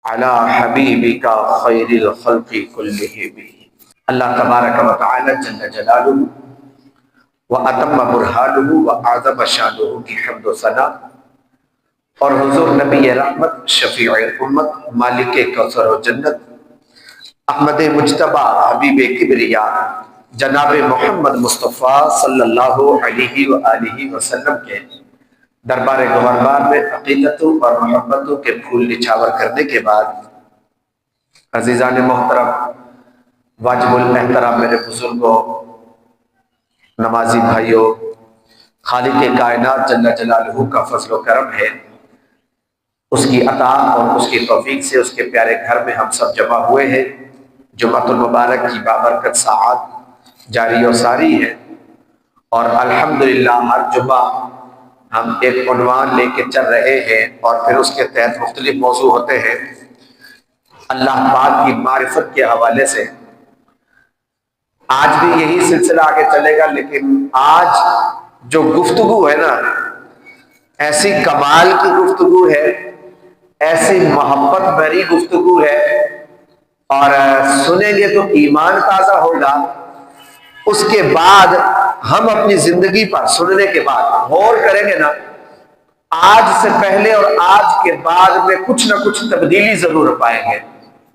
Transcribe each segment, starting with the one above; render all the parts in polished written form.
علی حبیبک خیر الخلق کلہم۔ اللہ تبارک و تعالی جل جلالہ و اتم برہانہ و اعظم شانہ کی حمد و ثنا اور حضور نبی رحمت شفیع امت مالک کوثر و جنت احمد مجتبی حبیب کبریا جناب محمد مصطفیٰ صلی اللہ علیہ وآلہ وسلم کے دربار گوہربار میں عقیدتوں اور محبتوں کے پھول نچھاور کرنے کے بعد، عزیزان محترم، واجب الاحترام میرے بزرگوں، نمازی بھائیوں، خالق کائنات جل جلالہ کا فضل و کرم ہے، اس کی عطا اور اس کی توفیق سے اس کے پیارے گھر میں ہم سب جمع ہوئے ہیں۔ جمعۃ المبارک کی بابرکت ساعات جاری و ساری ہے، اور الحمدللہ ہر جمعہ ہم ایک عنوان لے کے چل رہے ہیں اور پھر اس کے تحت مختلف موضوع ہوتے ہیں۔ اللہ پاک کی معرفت کے حوالے سے آج بھی یہی سلسلہ آگے چلے گا، لیکن آج جو گفتگو ہے نا، ایسی کمال کی گفتگو ہے، ایسی محبت بھری گفتگو ہے، اور سنیں گے تو ایمان تازہ ہوگا۔ اس کے بعد ہم اپنی زندگی پر سننے کے بعد غور کریں گے نا، آج سے پہلے اور آج کے بعد میں کچھ نہ کچھ تبدیلی ضرور پائیں گے۔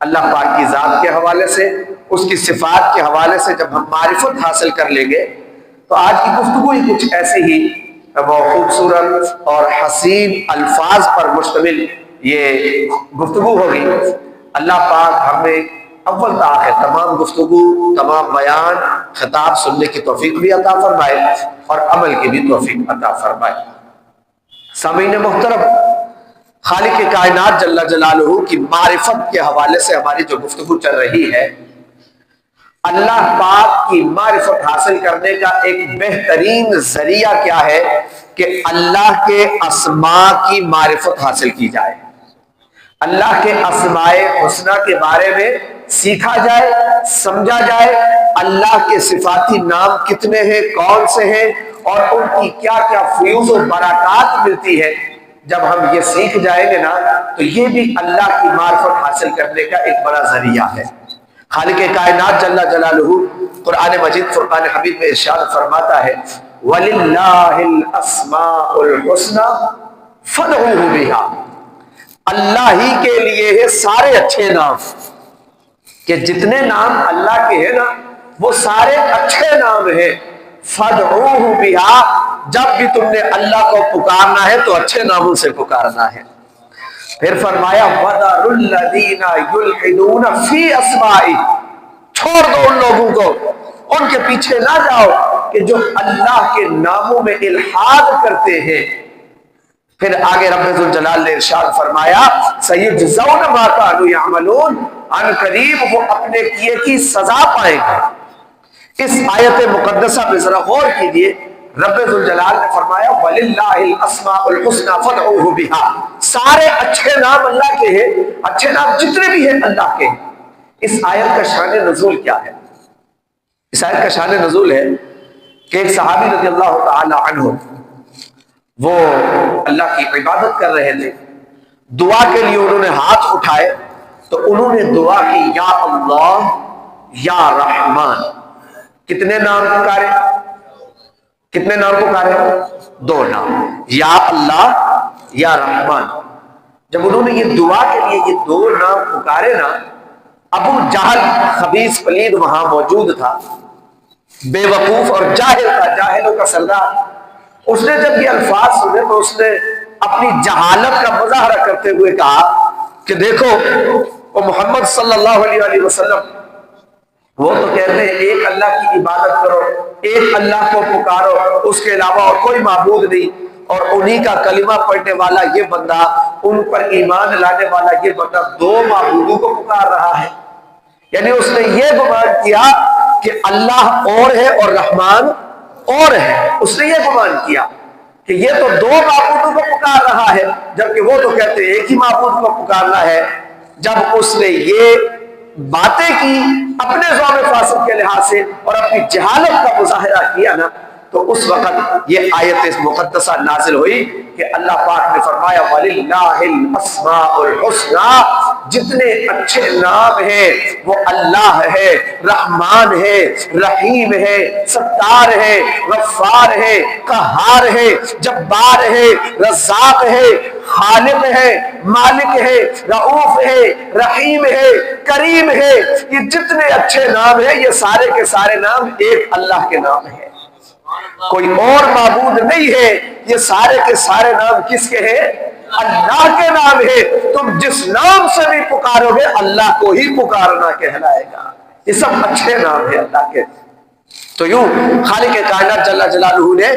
اللہ پاک کی ذات کے حوالے سے، اس کی صفات کے حوالے سے جب ہم معرفت حاصل کر لیں گے تو آج کی گفتگو ہی کچھ ایسی ہی وہ خوبصورت اور حسین الفاظ پر مشتمل یہ گفتگو ہوگی۔ اللہ پاک ہمیں اول تا آخر تمام گفتگو، تمام بیان، خطاب سننے کی توفیق بھی عطا فرمائے اور عمل کی بھی توفیق عطا فرمائے۔ سامعین محترم، خالق کائنات جل جلالہ کی معرفت کے حوالے سے ہماری جو گفتگو چل رہی ہے، اللہ پاک کی معرفت حاصل کرنے کا ایک بہترین ذریعہ کیا ہے کہ اللہ کے اسماء کی معرفت حاصل کی جائے، اللہ کے اسماء حسنہ کے بارے میں سیکھا جائے، سمجھا جائے، اللہ کے صفاتی نام کتنے ہیں، کون سے ہیں، اور ان کی کیا کیا فیوز و برکات ملتی ہے۔ جب ہم یہ سیکھ جائیں گے نا تو یہ بھی اللہ کی معرفت حاصل کرنے کا ایک بڑا ذریعہ ہے۔ خالق کائنات جل جلالہ قرآن مجید فرقان حمید میں ارشاد فرماتا ہے، وَلِلَّهِ الْأَسْمَاءُ الْحُسْنَى فَادْعُوهُ بِهَا۔ اللہ ہی کے لیے ہے سارے اچھے نام، کہ جتنے نام اللہ کے ہیں نا وہ سارے اچھے نام ہیں۔ فَادْعُوهُ بِهَا، جب بھی تم نے اللہ کو پکارنا ہے تو اچھے ناموں سے پکارنا ہے۔ پھر فرمایا وَذَرُوا الَّذِينَ يُلْحِدُونَ فِي أَسْمَائِهِ، چھوڑ دو ان لوگوں کو، ان کے پیچھے نہ جاؤ کہ جو اللہ کے ناموں میں الحاد کرتے ہیں۔ پھر آگے رب ذوالجلال نے ارشاد فرمایا سَيُجْزَوْنَ مَا كَانُوا يَعْمَلُونَ، ان قریب وہ اپنے کیے کی سزا پائیں گے۔ اس آیت مقدسہ میں ذرا غور کیجئے، رب ذوالجلال نے فرمایا وَلِلَّهِ الْأَسْمَاءُ الْحُسْنَى فَادْعُوهُ بِهَا، سارے اچھے نام اللہ کے ہیں، اچھے نام جتنے بھی ہیں اللہ کے ہیں۔ اس آیت کا شان نزول کیا ہے؟ اس آیت کا شان نزول ہے کہ ایک صحابی رضی اللہ تعالی عنہ وہ اللہ کی عبادت کر رہے تھے، دعا کے لیے انہوں نے ہاتھ اٹھائے تو انہوں نے دعا کی یا اللہ یا رحمان۔ کتنے نام پکارے؟ کتنے نام پکارے؟ دو نام، یا اللہ یا رحمان۔ جب انہوں نے یہ دعا کے لیے یہ دو نام پکارے نا، ابو جہل خبیث پلید وہاں موجود تھا، بے وقوف اور جاہل تھا، جاہلوں کا سردار۔ اس نے جب یہ الفاظ سنے تو اس نے اپنی جہالت کا مظاہرہ کرتے ہوئے کہا کہ دیکھو وہ محمد صلی اللہ علیہ وسلم وہ تو کہتے ہیں ایک اللہ کی عبادت کرو، ایک اللہ کو پکارو، اس کے علاوہ اور کوئی معبود نہیں، اور انہی کا کلمہ پڑھنے والا یہ بندہ، ان پر ایمان لانے والا یہ بندہ دو معبودوں کو پکار رہا ہے۔ یعنی اس نے یہ گمان کیا کہ اللہ اور ہے اور رحمان اور ہے، اس نے یہ گمان کیا کہ یہ تو دو معبودوں کو پکار رہا ہے، جبکہ وہ تو کہتے ہیں ایک ہی معبود کو پکارنا ہے۔ جب اس نے یہ باتیں کی اپنے ذوق فاسد کے لحاظ سے اور اپنی جہالت کا مظاہرہ کیا نا، تو اس وقت یہ آیت مقدسہ نازل ہوئی کہ اللہ پاک نے فرمایا وَلِلَّهِ الْأَسْمَاءُ الْحُسْنَى، جتنے اچھے نام ہیں وہ اللہ ہے، رحمان ہے، رحیم ہے، ستار ہے، غفار ہے، قہار ہے، جبار ہے، رزاق ہے، خالق ہے، مالک ہے، رؤوف ہے، رحیم ہے، کریم ہے. یہ جتنے اچھے نام ہیں یہ سارے کے سارے نام ایک اللہ کے نام ہیں، کوئی اور معبود نہیں ہے. یہ سارے کے سارے نام کس کے ہیں؟ اللہ کے نام ہے. تم جس نام سے بھی پکارو گے اللہ کو ہی پکارنا کہلائے گا. یہ سب اچھے نام ہیں اللہ کے. تو یوں خالق کائنات جل جلالہ نے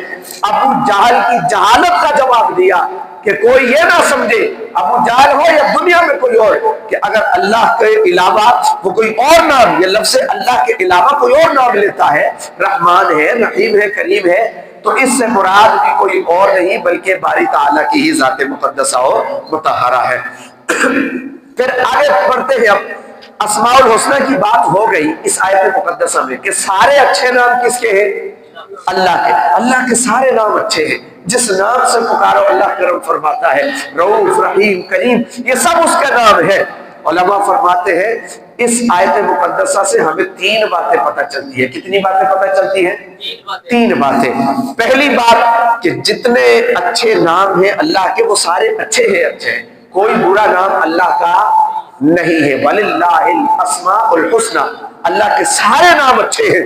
ابو جہل کی جہالت کا جواب دیا کہ کوئی یہ نہ سمجھے، ابو جہل ہو یا دنیا میں کوئی اور، کہ اگر اللہ کے علاوہ وہ کوئی اور نام، یہ لفظ اللہ کے علاوہ کوئی اور نام لیتا ہے، رحمان ہے، رحیم ہے، کریم ہے، تو اس سے مراد بھی کوئی اور نہیں بلکہ باری تعالیٰ کی ہی ذات مقدسہ اور مطہرہ ہے. پھر آگے بڑھتے ہیں. اب اسماء الحسنہ کی بات ہو گئی اس آیت مقدسہ میں کہ سارے اچھے نام کس کے ہیں؟ اللہ کے. اللہ کے سارے نام اچھے ہیں، جس نام سے پکارو اللہ کرم فرماتا ہے. رؤوف، رحیم، کریم، یہ سب اس کا نام ہے. علماء فرماتے ہیں اس آیت مقدسہ سے ہمیں تین باتیں پتہ چلتی ہیں. کتنی باتیں پتہ چلتی ہیں؟ تین باتیں. پہلی بات کہ جتنے اچھے نام ہیں اللہ کے وہ سارے اچھے ہیں، اچھے ہیں، کوئی برا نام اللہ کا نہیں ہے. وَلِلَّهِ الْأَسْمَاءُ الْحُسْنَى، اللہ کے سارے نام اچھے ہیں.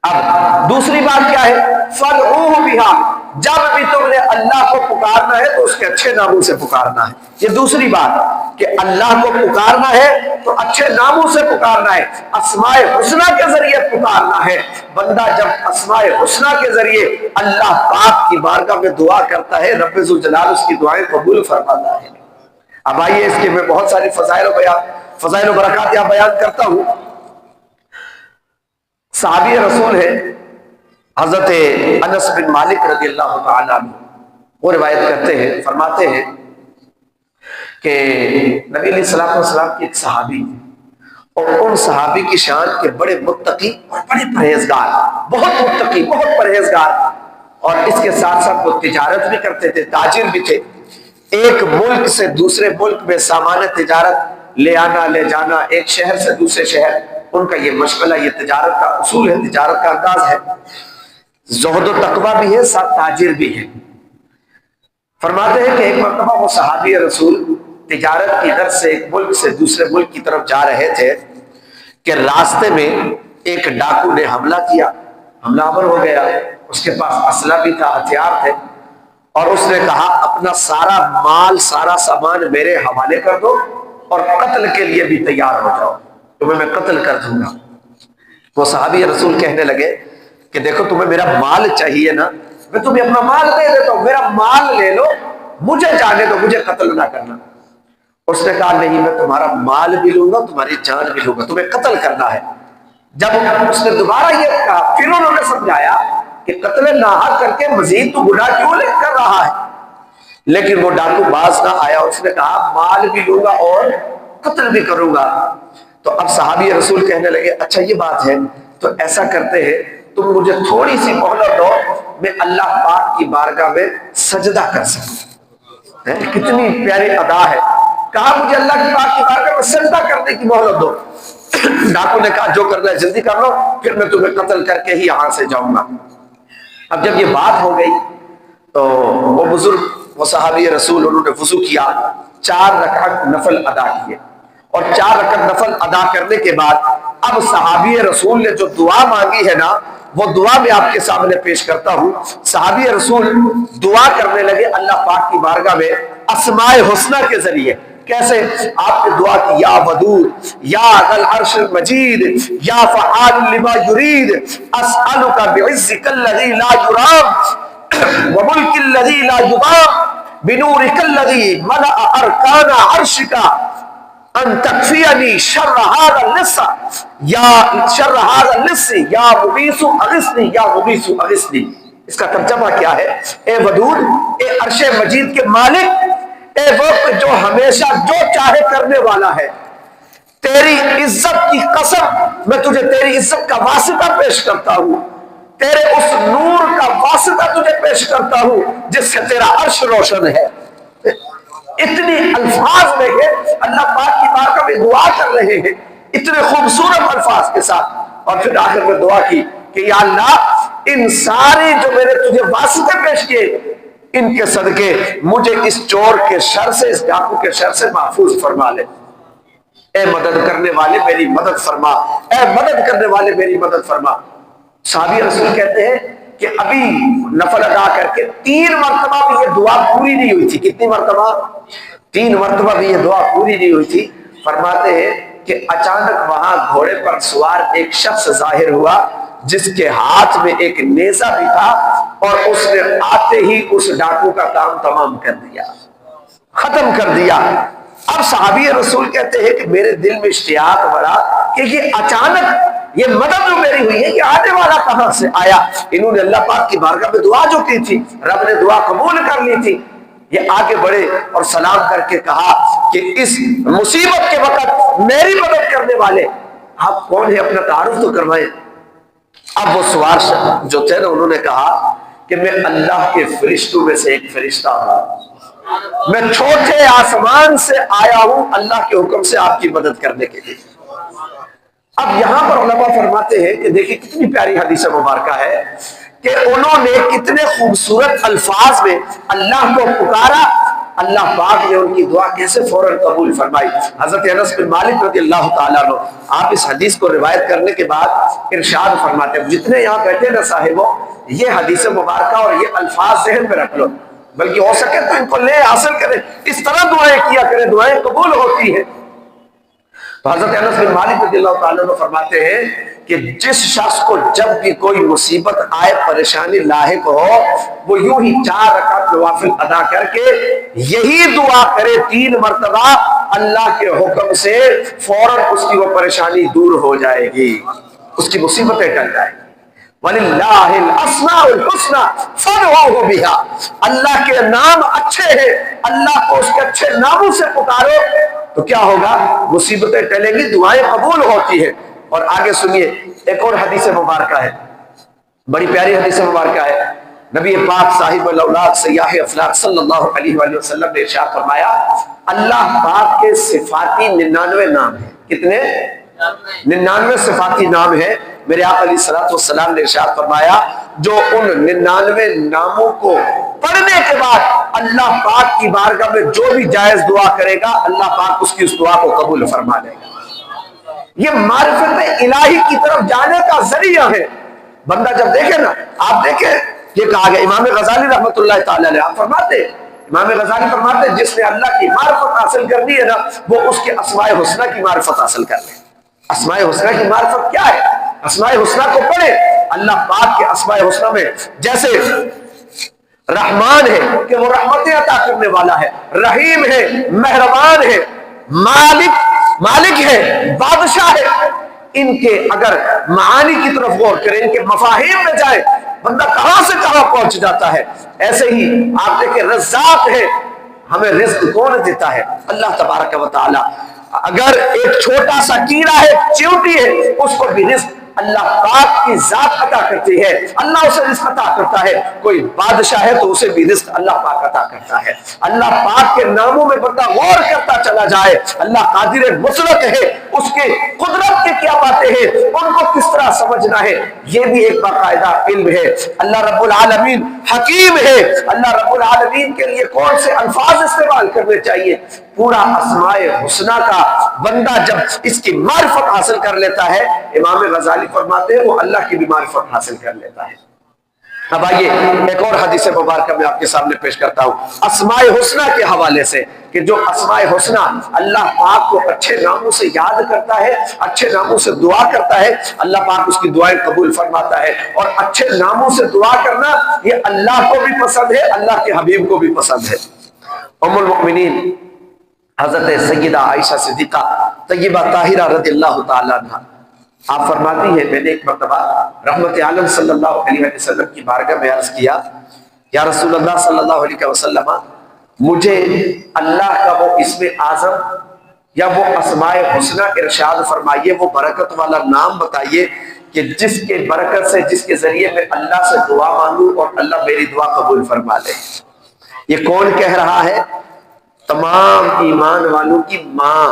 اب دوسری بات کیا ہے؟ فَادْعُوهُ بِهَا، جب بھی تم نے اللہ کو پکارنا ہے تو اس کے اچھے ناموں سے پکارنا ہے. یہ دوسری بات کہ اللہ کو پکارنا ہے تو اچھے ناموں سے پکارنا ہے، اسماء حسنہ کے ذریعے پکارنا ہے. بندہ جب اسماء حسنہ کے ذریعے اللہ پاک کی بارگاہ میں دعا کرتا ہے رب ذوالجلال اس کی دعائیں قبول فرماتا ہے. اب آئیے اس کے میں بہت ساری فضائل و برکات یہاں بیان کرتا ہوں. صحابی رسول ہے حضرت انس بن مالک رضی اللہ تعالیٰ عنہ، وہ روایت کرتے ہیں، فرماتے ہیں کہ نبی علیہ الصلوۃ والسلام کی ایک صحابی، اور ان صحابی کی شان کے بڑے متقی اور بڑے پرہیزگار، بہت متقی، بہت پرہیزگار، اور اس کے ساتھ ساتھ وہ تجارت بھی کرتے تھے، تاجر بھی تھے. ایک ملک سے دوسرے ملک میں سامان تجارت لے آنا لے جانا، ایک شہر سے دوسرے شہر، ان کا یہ مشغلہ، یہ تجارت کا اصول ہے، تجارت کا انداز ہے. زہد و تقویٰ بھی ہے، ساتھ تاجر بھی ہے. فرماتے ہیں کہ ایک مرتبہ وہ صحابی رسول تجارت کی غرض سے ایک ملک سے دوسرے ملک کی طرف جا رہے تھے کہ راستے میں ایک ڈاکو نے حملہ کیا، حملہ آور ہو گیا. اس کے پاس اسلحہ بھی تھا، ہتھیار تھے، اور اس نے کہا اپنا سارا مال، سارا سامان میرے حوالے کر دو اور قتل کے لیے بھی تیار ہو جاؤ، تمہیں میں قتل کر دوں گا. وہ صحابی رسول کہنے لگے کہ دیکھو تمہیں میرا مال چاہیے نا، میں تمہیں اپنا مال دے دیتا ہوں، میرا مال لے لو، مجھے جانے دو، مجھے قتل نہ کرنا. اس نے کہا نہیں، میں تمہارا مال بھی لوں گا، تمہاری جان بھی لوں گا، تمہیں قتل کرنا ہے. جب اس نے دوبارہ یہ کہا پھر انہوں نے سمجھایا کہ قتل ناحق کر کے مزید تو گناہ کیوں کر رہا ہے. لیکن وہ ڈاکو باز نہ آیا، اس نے کہا مال بھی لوں گا اور قتل بھی کروں گا. تو اب صحابی رسول کہنے لگے اچھا یہ بات ہے تو ایسا کرتے ہیں تم مجھے تھوڑی سی مہلت دو، میں اللہ پاک کی بارگاہ میں سجدہ کر سکوں. کتنی پیاری ادا ہے. کہا مجھے اللہ کی پاک کی بارگاہ میں سجدہ کرنے کی مہلت دو. ڈاکو نے کہا جو کرنا ہے جلدی کر لو، پھر میں تمہیں قتل کر کے ہی یہاں سے جاؤں گا. اب جب یہ بات ہو گئی تو وہ بزرگ، وہ صحابی رسول، انہوں نے وضو کیا، 4 رکعت نفل ادا کیے، اور 4 رکعت نفل ادا کرنے کے بعد اب صحابی رسول نے جو دعا مانگی ہے نا وہ دعا میں آپ کے سامنے پیش کرتا ہوں. صحابی رسول دعا کرنے لگے اللہ پاک کی بارگاہ میں اسماء حسنہ کے ذریعے. کیسے؟ آپ نے دعا کی یا ودود، یا ذل عرش المجید، یا فعال لما یرید، اسألک بعزک الذی لا یرام وملک الذی لا یضام بنورک الذی ملأ ارکان عرشک ان تکفینی شر هذا اللص یا شر هذا اللص یا مغیث اغثنی یا مغیث اغثنی. اس کا ترجمہ کیا ہے؟ اے ودود، اے عرش مجید کے مالک، اے وقت جو ہمیشہ جو چاہے کرنے والا ہے، تیری عزت کی قسم میں تجھے تیری عزت کا واسطہ پیش کرتا ہوں، تیرے اس نور کا واسطہ تجھے پیش کرتا ہوں جس سے تیرا عرش روشن ہے. اتنی الفاظ میں ہے اللہ پاک کی بارگاہ میں دعا کر رہے ہیں اتنے خوبصورت الفاظ کے ساتھ. اور پھر آخر میں دعا کی کہ یا اللہ ان ساری جو میں نے تجھے واسطے پیش کیے ان کے صدقے مجھے اس چور کے شر سے, اس ڈاکو کے شر سے محفوظ فرما لے. اے مدد کرنے والے میری مدد فرما, اے مدد کرنے والے میری مدد فرما. صحابی رسول کہتے ہیں کہ ابھی نفل ادا کر کے 3 مرتبہ بھی یہ دعا پوری نہیں ہوئی تھی. کتنی مرتبہ؟ 3 مرتبہ بھی یہ دعا پوری نہیں ہوئی تھی. فرماتے ہیں کہ اچانک وہاں گھوڑے پر سوار ایک شخص ظاہر ہوا جس کے ہاتھ میں ایک نیزہ بھی تھا اور اس نے آتے ہی اس ڈاکو کا کام تمام کر دیا, ختم کر دیا. اب صحابی رسول کہتے ہیں کہ میرے دل میں اشتیاق بڑھا کہ یہ اچانک یہ مدد جو میری ہوئی ہے یہ آنے والا کہاں سے آیا. انہوں نے اللہ پاک کی بارگاہ میں دعا جو کی تھی رب نے دعا قبول کر لی تھی. یہ آگے بڑھے اور سلام کر کے کہا کہ اس مصیبت کے وقت میری مدد کرنے والے آپ کون ہیں, اپنا تعارف تو کروائیں. اب وہ سوار جو تھے نا انہوں نے کہا کہ میں اللہ کے فرشتوں میں سے ایک فرشتہ ہوں, میں چھوٹے آسمان سے آیا ہوں اللہ کے حکم سے آپ کی مدد کرنے کے لیے. اب یہاں پر علماء فرماتے ہیں کہ دیکھیں کتنی پیاری حدیث مبارکہ ہے کہ انہوں نے کتنے خوبصورت الفاظ میں اللہ کو پکارا, اللہ پاک نے ان کی دعا کیسے فوراً قبول فرمائی. حضرت انس بن مالک رضی اللہ تعالیٰ عنہ آپ اس حدیث کو روایت کرنے کے بعد ارشاد فرماتے ہیں جتنے یہاں بیٹھے نا صاحبوں یہ حدیث مبارکہ اور یہ الفاظ ذہن میں رکھ لو, بلکہ ہو سکے تو ان کو لے حاصل کریں, اس طرح دعائیں کیا کریں, دعائیں قبول ہوتی ہیں. تو حضرت انس بن مالک رضی اللہ تعالیٰ عنہ فرماتے ہیں کہ جس شخص کو جب بھی کوئی مصیبت آئے, پریشانی لاحق ہو, وہ یوں ہی 4 رکعت نوافل ادا کر کے یہی دعا کرے 3 مرتبہ, اللہ کے حکم سے فوراً اس کی وہ پریشانی دور ہو جائے گی, اس کی مصیبتیں ٹل جائیں گی. وَلِلَّهِ الْأَسْمَاءُ الْحُسْنَى فَادْعُوهُ بِهَا, اللہ کے نام اچھے ہیں, اللہ کو اس کے اچھے ناموں سے پکارو تو کیا ہوگا, مصیبتیں ٹلیں گی, دعائیں قبول ہوتی ہیں. اور آگے سنیے ایک اور حدیث مبارکہ ہے, بڑی پیاری حدیث مبارکہ ہے. نبی پاک صاحب الاولاد سیاح افلاق صلی اللہ علیہ وآلہ وسلم نے ارشاد فرمایا اللہ پاک کے صفاتی 99 نام ہیں. کتنے؟ 99 صفاتی نام ہیں. میرے آقا علیہ الصلوۃ والسلام نے ارشاد فرمایا جو ان 99 ناموں کو پڑھنے کے بعد اللہ پاک کی بارگاہ میں جو بھی جائز دعا کرے گا اللہ پاک اس کی اس دعا کو قبول فرما لے گا. یہ معرفت الہی کی طرف جانے کا ذریعہ ہے. بندہ جب دیکھے نا, آپ دیکھیں یہ کہا گیا امام غزالی رحمۃ اللہ تعالی علیہ, آپ فرماتے امام غزالی فرماتے جس نے اللہ کی معرفت حاصل کر دی ہے نا وہ اس کے اسماء حسنہ کی معرفت حاصل کر لے. اسماء حسنہ کی معرفت کیا ہے؟ اسماء حسنہ کو پڑھے. اللہ پاک کے اسماء حسنہ میں جیسے رحمان ہے کہ وہ رحمتیں عطا کرنے والا ہے, رحیم ہے مہربان ہے, مالک ہے بادشاہ ہے. ان کے اگر معانی کی طرف غور کریں, ان کے مفاہیم میں جائے, بندہ کہاں سے کہاں پہنچ جاتا ہے. ایسے ہی آپ دیکھیں رزاق ہے, ہمیں رزق کون دیتا ہے؟ اللہ تبارک و تعالی. اگر ایک چھوٹا سا کیڑا ہے, چیونٹی ہے, اس کو بھی رزق اللہ پاک کی ذات عطا کرتی ہے, اللہ اسے رزق عطا کرتا ہے. کوئی بادشاہ ہے تو اسے بھی رزق اللہ پاک عطا کرتا ہے. اللہ پاک کے ناموں میں بندہ غور کرتا چلا جائے, اللہ قادر مطلق ہے, اس کے قدرت کے کیا باتیں ہیں ان کو کس طرح سمجھنا ہے یہ بھی ایک باقاعدہ علم ہے. اللہ رب العالمین حکیم ہے, اللہ رب العالمین کے لیے کون سے الفاظ استعمال کرنے چاہیے. پورا اسماء حسنہ کا بندہ جب اس کی معرفت حاصل کر لیتا ہے, امام غزالی فرماتے ہیں وہ اللہ کی بھی معرفت حاصل کر لیتا ہے. اب آئیے ایک اور حدیث مبارکہ میں آپ کے سامنے پیش کرتا ہوں اسماء حسنہ کے حوالے سے, کہ جو اسماء حسنہ اللہ پاک کو اچھے ناموں سے یاد کرتا ہے, اچھے ناموں سے دعا کرتا ہے, اللہ پاک اس کی دعائیں قبول فرماتا ہے. اور اچھے ناموں سے دعا کرنا یہ اللہ کو بھی پسند ہے, اللہ کے حبیب کو بھی پسند ہے. ام المؤمنین حضرت سیدہ عائشہ صدیقہ طیبہ طاہرہ رضی اللہ تعالیٰ عنہ آپ فرماتی ہیں میں نے ایک مرتبہ رحمت عالم صلی اللہ علیہ وسلم کی بارگاہ میں عرض کیا یا رسول اللہ صلی اللہ علیہ وسلم مجھے اللہ کا وہ اسم اعظم یا وہ اسماء حسنہ ارشاد فرمائیے, وہ برکت والا نام بتائیے کہ جس کے برکت سے، جس کے ذریعے میں اللہ سے دعا مانگوں اور اللہ میری دعا قبول فرما لے۔ یہ کون کہہ رہا ہے؟ تمام ایمان والوں کی ماں،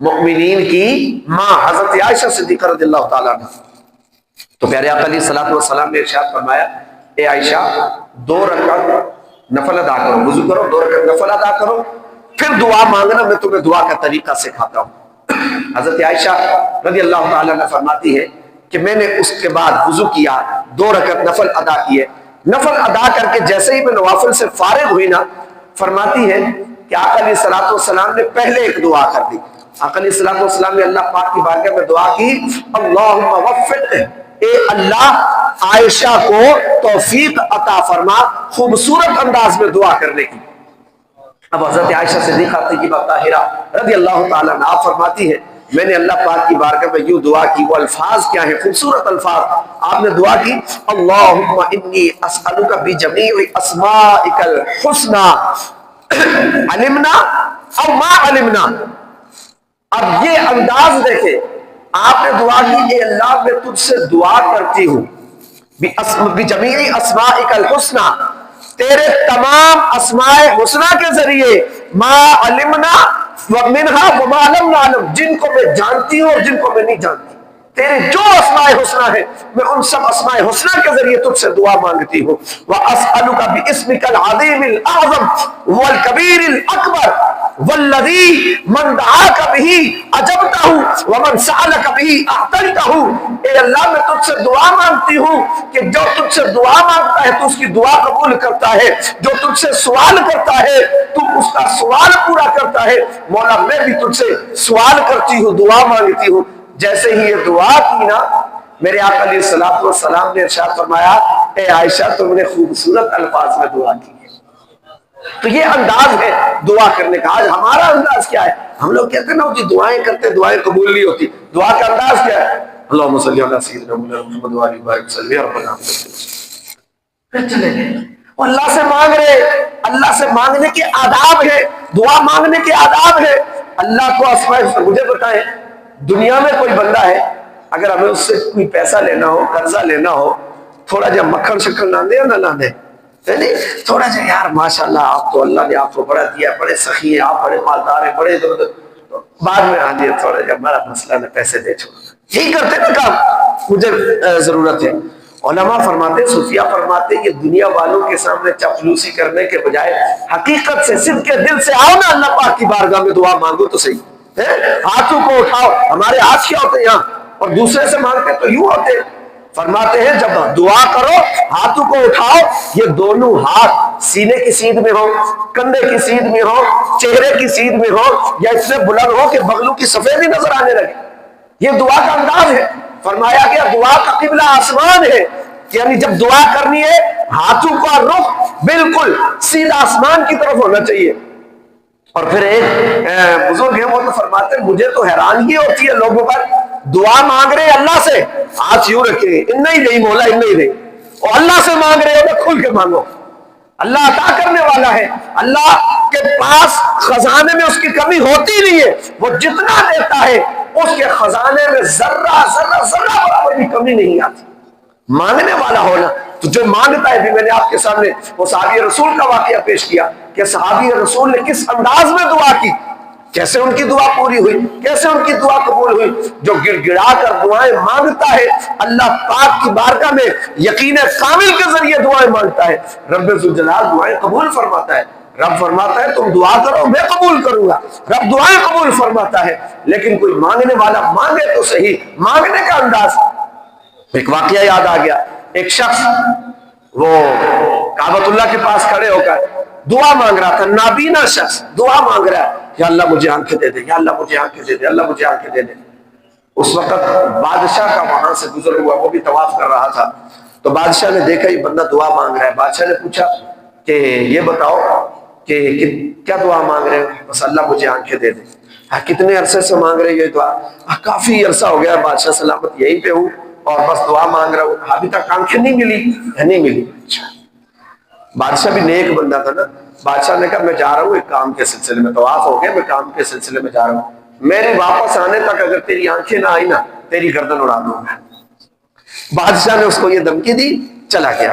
مؤمنین کی ماں حضرت عائشہ صدیقہ رضی اللہ تعالیٰ عنہ۔ تو پیارے آقا علیہ الصلوۃ والسلام نے ارشاد فرمایا، اے عائشہ 2 رکعت نفل ادا کرو، وضو کرو، 2 رکعت نفل ادا کرو، پھر دعا مانگنا، میں تمہیں دعا کا طریقہ سکھاتا ہوں۔ حضرت عائشہ رضی اللہ تعالیٰ عنہ فرماتی ہے کہ میں نے اس کے بعد وضو کیا، 2 رکعت نفل ادا کیے، نفل ادا کر کے جیسے ہی میں نوافل سے فارغ ہوئی نا، فرماتی ہے کہ آقا علیہ الصلوۃ والسلام نے پہلے ایک دعا کر دی۔ آقا علیہ الصلوۃ والسلام نے اللہ پاک کی بارگاہ میں دعا کی، اللہم وفق، اے اللہ عائشہ کو توفیق عطا فرما، خوبصورت انداز میں دعا کرنے کی۔ اب حضرت عائشہ صدیقہ طاہرہ رضی اللہ تعالیٰ عنہ آپ فرماتی ہے، میں نے اللہ پاک کی بارگاہ میں یوں دعا کی، وہ الفاظ کیا ہیں، خوبصورت الفاظ آپ نے دعا کی، اللہم انی اسألک بجمیع اسمائک الحسنی علمنا او ما علمنا۔ اب یہ انداز دیکھیں، آپ نے دعا کی، اے اللہ میں تجھ سے دعا کرتی ہوں بجمیع اسمائک الحسنی، تیرے تمام اسماء حسنہ کے ذریعے، ما علمنا ومنہا وما لم نعلم، جن کو میں جانتی ہوں اور جن کو میں نہیں جانتی، تیرے جو اسماء حسنہ ہے میں ان سب اسماء حسنہ کے ذریعے تجھ سے دعا مانگتی ہوں۔ وَأَسْأَلُكَ بِاسْمِكَ الْعَظِيمِ الْأَعْظَمِ وَالْكَبِيرِ الْأَكْبَرِ وَالَّذِي مَنْ دَعَاكَ بِهِ أَجَبْتَهُ وَمَنْ سَأَلَكَ بِهِ أَعْطَيْتَهُ۔ اے اللہ میں تجھ سے دعا مانگتی ہوں کہ جو تجھ سے دعا مانگتا ہے تو اس کی دعا قبول کرتا ہے، جو تجھ سے سوال کرتا ہے تو اس کا سوال پورا کرتا ہے۔ مولا میں بھی تجھ سے سوال کرتی ہوں، دعا مانگتی ہوں۔ جیسے ہی یہ دعا کی نا، میرے آقا علیہ الصلوۃ والسلام نے ارشاد فرمایا، اے عائشہ تم نے خوبصورت الفاظ میں دعا کی ہے۔ تو یہ انداز ہے دعا کرنے کا۔ آج ہمارا انداز کیا ہے؟ ہم لوگ کہتے ہیں نا جی دعائیں کرتے دعائیں قبول نہیں ہوتی، دعا کا انداز کیا ہے؟ اللہم صلی علی سیدنا محمد وعلی بارک وسلم ربنا پھر چلے گئے اور اللہ سے مانگ رہے۔ اللہ سے مانگنے کے آداب ہے، دعا مانگنے کے آداب ہے۔ اللہ کو اسماء، مجھے بتائیں دنیا میں کوئی بندہ ہے اگر ہمیں اس سے کوئی پیسہ لینا ہو، قرضہ لینا ہو، تھوڑا جا مکھن شکن نہ دے یا نہ دے، تھوڑا جا یار ماشاءاللہ آپ تو اللہ نے آپ کو بڑا دیا، بڑے سخی ہیں آپ، بڑے مالدار ہیں، بڑے بعد میں آ جائے تھوڑا جا ہمارا مسئلہ نے پیسے دے چھوڑا، یہی کرتے نا کام، مجھے ضرورت ہے۔ علماء فرماتے، صوفیاء فرماتے، یہ دنیا والوں کے سامنے چاپلوسی کرنے کے بجائے حقیقت سے صدق کے دل سے آؤ نا اللہ پاک کی بارگاہ میں دعا مانگو تو صحیح۔ ہاتھوں کو اٹھاؤ، ہمارے ہاتھ کیا ہوتے ہیں یہاں، اور دوسرے سے مانگتے تو یوں ہوتے۔ فرماتے ہیں جب دعا کرو ہاتھوں کو اٹھاؤ، یہ دونوں ہاتھ سینے کی سیدھ میں ہو، کندھے کی سیدھ میں ہو، چہرے کی سیدھ میں ہو، یا اتنے بلند ہو کہ بغلوں کی سفیدی نظر آنے لگے۔ یہ دعا کا انداز ہے۔ فرمایا گیا دعا کا قبلہ آسمان ہے، یعنی جب دعا کرنی ہے ہاتھوں کا رخ بالکل سیدھا آسمان کی طرف ہونا چاہیے۔ اور پھر ایک بزرگ ہیں وہ تو فرماتے ہیں مجھے تو حیرانگی ہوتی ہے لوگوں پر، دعا مانگ رہے اللہ سے، ہاتھ یوں رکھے، ان نہیں رہی مولا ان نہیں رہی، اور اللہ سے مانگ رہے ہو تو کھل کے مانگو، اللہ عطا کرنے والا ہے، اللہ کے پاس خزانے میں اس کی کمی ہوتی نہیں ہے، وہ جتنا دیتا ہے اس کے خزانے میں ذرہ ذرہ ذرہ برابر بھی کمی نہیں آتی۔ مانگنے والا ہونا تو جو مانگتا ہے، بھی میں نے آپ کے سامنے وہ صحابی رسول کا واقعہ پیش کیا کہ صحابی رسول نے کس انداز میں دعا کی، کیسے ان کی دعا پوری ہوئی، کیسے ان کی دعا قبول ہوئی۔ جو گڑ گڑا کر دعائیں مانگتا ہے اللہ پاک کی بارگاہ میں یقین کامل کے ذریعے دعائیں مانگتا ہے، رب ذوالجلال دعائیں قبول فرماتا ہے۔ رب فرماتا ہے تم دعا کرو میں قبول کروں گا، رب دعائیں قبول فرماتا ہے۔ لیکن کوئی مانگنے والا مانگے تو صحیح، مانگنے کا انداز۔ ایک واقعہ یاد آ گیا، ایک شخص وہ کعبۃ اللہ کے پاس کھڑے ہو کر دعا مانگ رہا تھا، نابینا شخص دعا مانگ رہا ہے، یا اللہ مجھے آنکھیں دے دے، یا اللہ مجھے آنکھیں دے دے، اللہ مجھے آنکھیں دے دے۔ اس وقت بادشاہ کا وہاں سے گزر ہوا، وہ بھی طواف کر رہا تھا، تو بادشاہ نے دیکھا یہ بندہ دعا مانگ رہا ہے۔ بادشاہ نے پوچھا کہ یہ بتاؤ کہ کیا دعا مانگ رہے ہو؟ بس اللہ مجھے آنکھیں دے دے۔ کتنے عرصے سے مانگ رہے یہ دعا؟ کافی عرصہ ہو گیا بادشاہ سلامت، یہیں پہ ہوں اور بس دعا مانگ رہا ہوں، ابھی تک آنکھیں نہیں ملی، نہیں ملی۔ اچھا، بادشاہ بھی نیک بندہ تھا نا، بادشاہ نے کہا میں جا رہا ہوں ایک کام کے سلسلے میں، طواف ہو گیا، میں کام کے سلسلے میں جا رہا ہوں، میرے واپس آنے تک اگر تیری آنکھیں نہ آئی نا تیری گردن اڑا دوں گا۔ بادشاہ نے اس کو یہ دھمکی دی، چلا گیا۔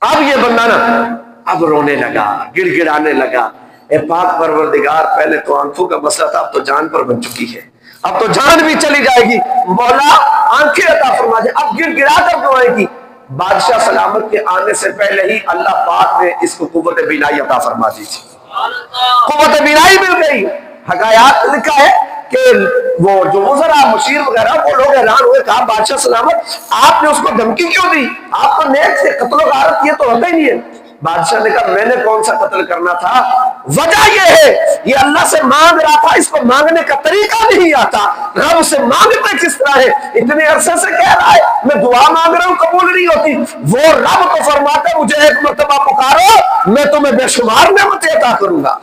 اب یہ بندہ نا اب رونے لگا، گڑ گڑانے لگا، اے پاک پروردگار پہلے تو آنکھوں کا مسئلہ تھا، اب تو جان پر بن چکی ہے، اب تو جان بھی چلی جائے گی، مولا آنکھیں عطا فرما دے۔ اب گڑ گڑا کر دعائیں کی۔ بادشاہ سلامت کے آنے سے پہلے ہی اللہ پاک نے اس کو قوت بینائی عطا فرما دی تھی، قوت بینائی مل گئی۔ حکایات لکھا ہے کہ وہ جو وزراء مشیر وغیرہ وہ لوگ حیران ہوئے، کہا بادشاہ سلامت آپ نے اس کو دھمکی کیوں دی؟ آپ تو نیک سے، قتل و غارت یہ تو ہوتا ہی نہیں ہے۔ بادشاہ نے کہا میں نے کون سا قتل کرنا تھا، وجہ یہ ہے یہ اللہ سے مانگ رہا تھا، اس کو مانگنے کا طریقہ نہیں آتا، رب سے مانگتے کس طرح ہے، اتنے عرصے سے کہہ رہا ہے میں دعا مانگ رہا ہوں قبول نہیں ہوتی، وہ رب تو فرماتا ہے مجھے ایک مرتبہ پکارو میں تمہیں بے شمار نعمتیں عطا کروں گا،